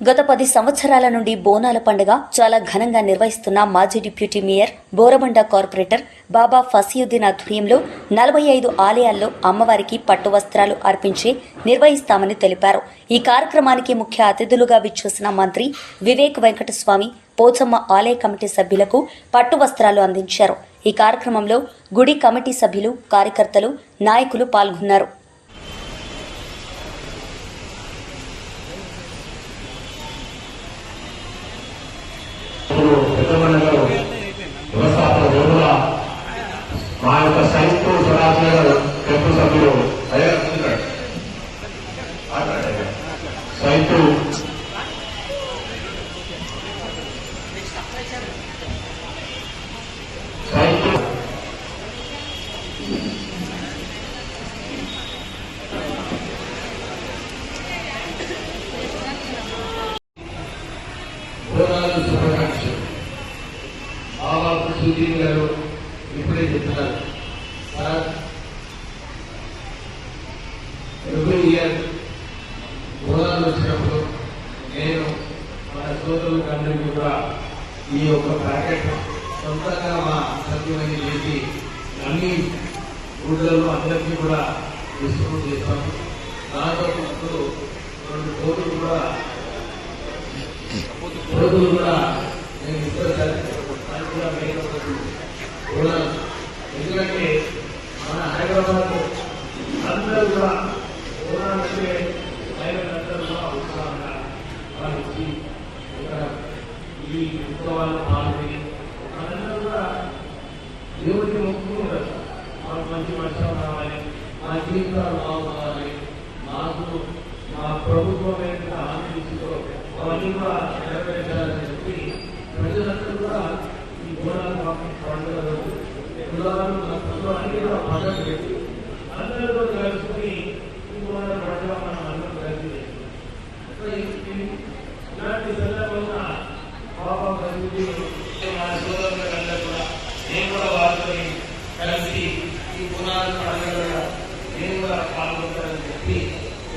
గత 10 సంవత్సరాల నుండి బోనాల పండుగ చాలా ఘనంగా నిర్వహిస్తున్న మాజీ డిప్యూటీ మేయర్ బోరబండ కార్పొరేటర్ బాబా ఫసియుద్దీన్ ఆధ్వర్యంలో 45 ఆలయాల్లో అమ్మవారికి పట్టు వస్త్రాలు అర్పించి నిర్వహిస్తామని తెలిపారు. ఈ కార్యక్రమానికి ముఖ్య అతిథులుగా విచ్చేసిన మంత్రి వివేక్ వెంకటస్వామి పోచమ్మ ఆలయ కమిటీ సభ్యులకు పట్టు వస్త్రాలు అందించారు. ఈ కార్యక్రమంలో గుడి కమిటీ సభ్యులు, కార్యకర్తలు, నాయకులు పాల్గొన్నారు. మా యొక్క సైన్స్ సమాచార పెద్ద సభ్యులు సైతు శుభాకాంక్షలు బాబా సుధీర్ గారు ఇప్పుడే చెప్తున్నారు. సార్, ఎవ్రీ ఇయర్ బోనాలు వచ్చినప్పుడు నేను మన సోదరులకు అందరికీ కూడా ఈ యొక్క ప్యాకెట్ సొంతంగా మా సత్యమని చేసి అన్ని ఊళ్ళలో అందరికీ కూడా డిస్ట్రిబ్యూట్ చేస్తాము. దాంతో పాటు 2 కోతులు కూడా నేను ఇస్తారు. ఎందుకంటే మన హైదరాబాద్ అందరూ కూడా ఓనాలంటే మహిళలందరూ కూడా ఉత్సాహంగా వాళ్ళు వచ్చి ఇక్కడ ఈ ఉత్సవాల్లో పాల్గొని మనందరూ కూడా దేవుడికి మొక్కుకుంటారు. మాకు మంచి వర్షం రావాలి, మా జీవితాలు బాగుండాలి, మాకు మా ప్రభుత్వం ఏదైతే హామీ ఇచ్చిందో అవన్నీ కూడా నెరవేర్చాలని చెప్పి ప్రజలందరూ కూడా ఈ బోనాలు పండుగ రోజు కులాలు అన్ని కూడా పక్కన పెట్టి అందరితో కలుసుకుని ఈ బోనాల పండుగ మనం అందరూ కలిసి ఇలాంటి సందర్భంగా బాబా కలిసి మన సోదరులందరూ కూడా నేను కూడా వారితో కలిసి ఈ బోనాల పండుగ నేను కూడా పాల్గొంటానని చెప్పి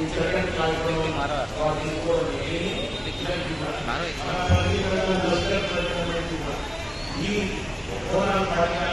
ఈ చక్కటి కార్యక్రమం తీసుకోవడం ఈ బోనాల పండుగ